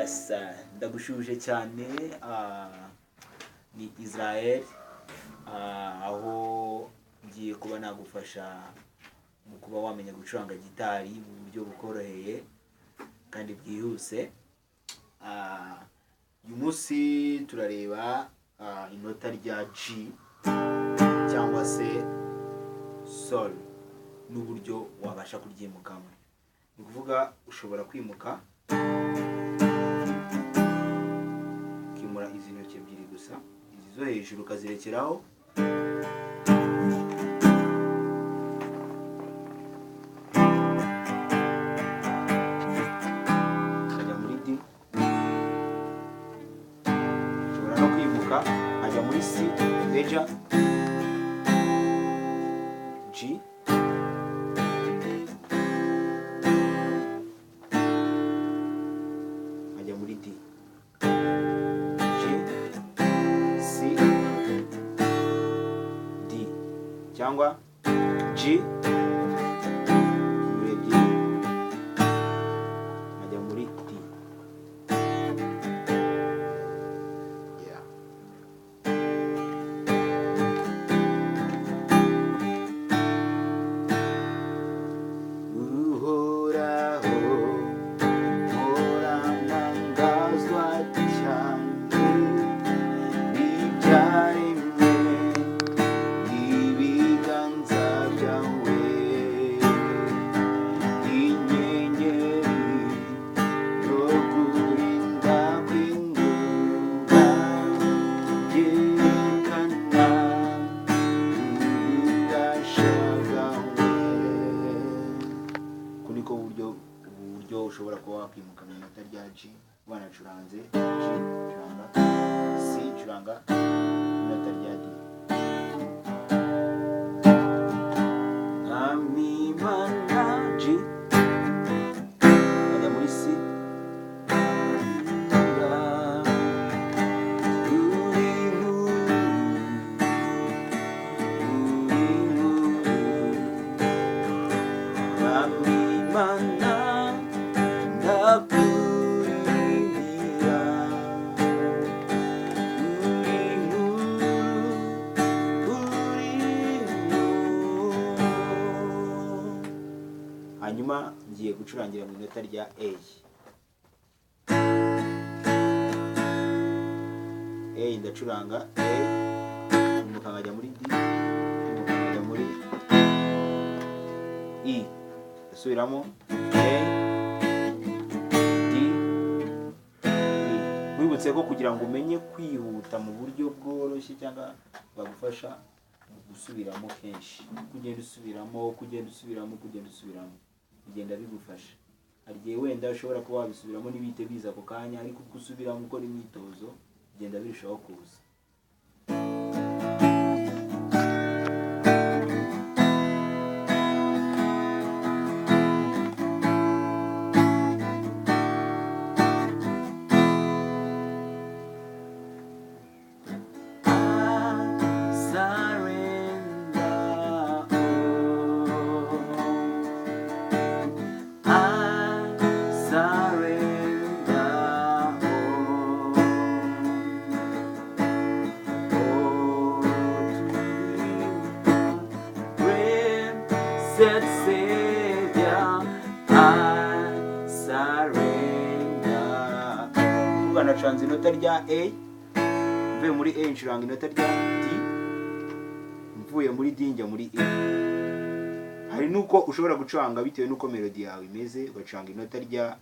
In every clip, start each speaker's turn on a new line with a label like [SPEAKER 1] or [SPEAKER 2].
[SPEAKER 1] Yes, ndagushuje cyane. Ni Israel, aho ngiye kuba nagufasha mu kuba wamenya gucuranga gitari mu buryo bukoroheye kandi bwihuse. Uyu munsi turareba inota rya G cyangwa se Sol n'uburyo wabasha kuryimukamo. Ni ukuvuga ushobora kwimuka ukimura izi ntoki ebyiri gusa, izi zo hejuru ukazirekeraho, ukajya muri D. Ushobora no kwimuka nkajya muri C major, G, nkajya muri D, G, C, D, cyangwa G ebyiri nkajya muri D. Yeah. Uhoraho mpora cyane n'ibyaremwe ibiganza byawe, inyenyeri no kurinda kw'inkuba byerekana ububasha bwawe. Uku niko uburyo ushobora kuba wakwimuka mu inota rya G wanacuranze G curanga, C curanga inota rya D. Amimana G ajya muri C, Amimana ndakuririmbira, hanyuma ngiye gucurangira mu inota rya A. Ndacuranga A, nkimuka nkajya muri D, nkimuka nkajya muri E, ndasubiramo A, D, E. Wibutse ko kugira ngo umenye kwihuta mu buryo bworoshye cyangwa bagufasha gusubiramo kenshi, kugenda usubiramo bigenda bigufasha. Hari igihe wenda ushobora kuba wabisubiramo ntibihite biza ako kanya, ariko uko usubiramo ukora imyitozo bigenda birushaho kuza. Said Savior, I surrender. Kuba nacuranze inota rya A, mvuye muri A ncuranga inota rya D, mvuye muri D njya muri E. Hari nuko ushobora gucuranga bitewe nuko melody yawe imeze, ugacuranga inota rya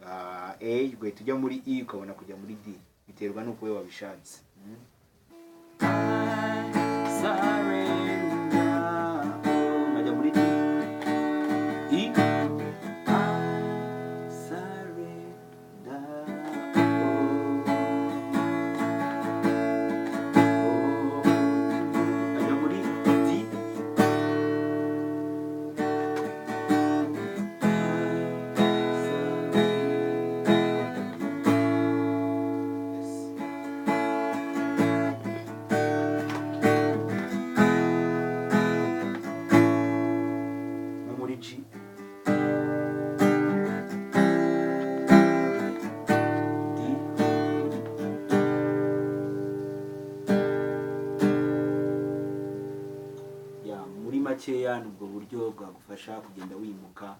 [SPEAKER 1] A ugahita ujya muri E ukabona kujya muri D, biterwa nuko we wabishatse. makeya nubwo buryo bwagufasha kugenda wimuka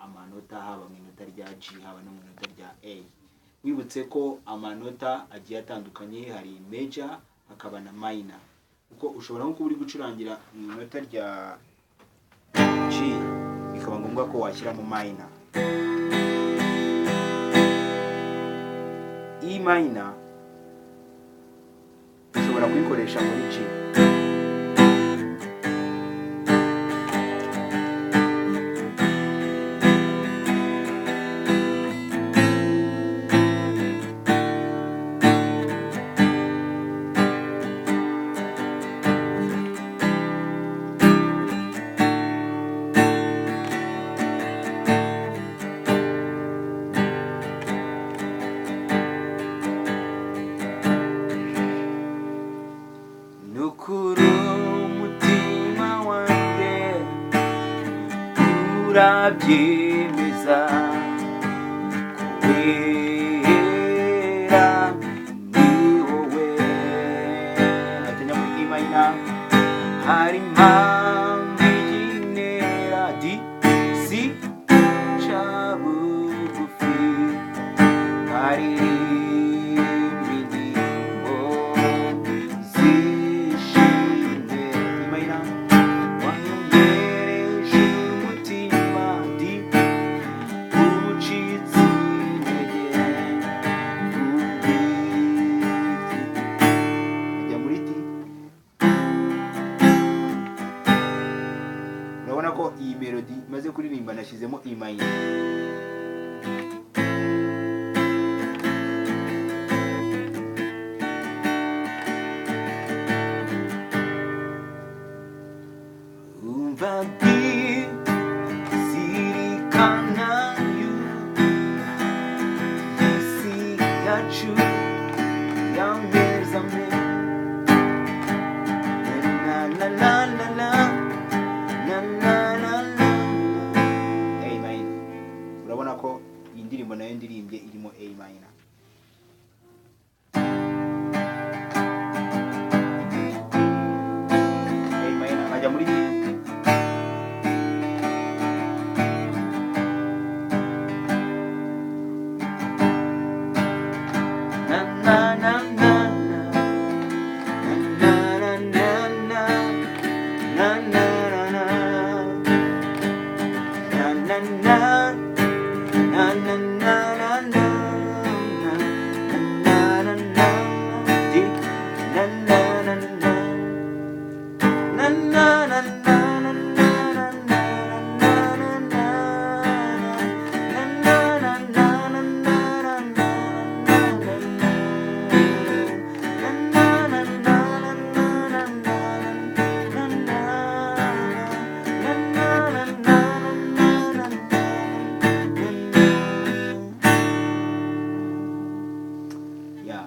[SPEAKER 1] amanota haba mu inota rya G haba no mu inota rya A. Wibutse ko amanota agiye atandukanye, hari major hakaba na minor, kuko ushobora nko kuba uri gucurangira mu inota rya G bikaba ngombwa ko washyiramo minor. E minor ushobora kuyikoresha muri G. Urabyemeza kubera ni wowe. Atanya muri E minor hari impamvu y'intera D C ca bugufi, hari indirimbo zishimye. E minor wanyohereje umutima D ucitse intege ajya muri D. Urabona ko iyi melody maze kuririmba nashyizemo E minor. Umva D zirikana yu isi yacu yameza me la la la la la la la la la. A minor. Urabona ko iyi ndirimbo nayo ndirimbye irimo A minor. A minor ajya muri D. Na na na na na na na na na na na na na na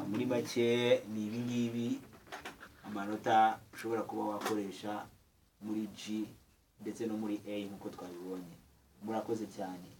[SPEAKER 1] muri make ni ibi ngibi amanota ushobora kuba wakoresha muri G ndetse no muri A nk'uko twabibonye. Murakoze cyane.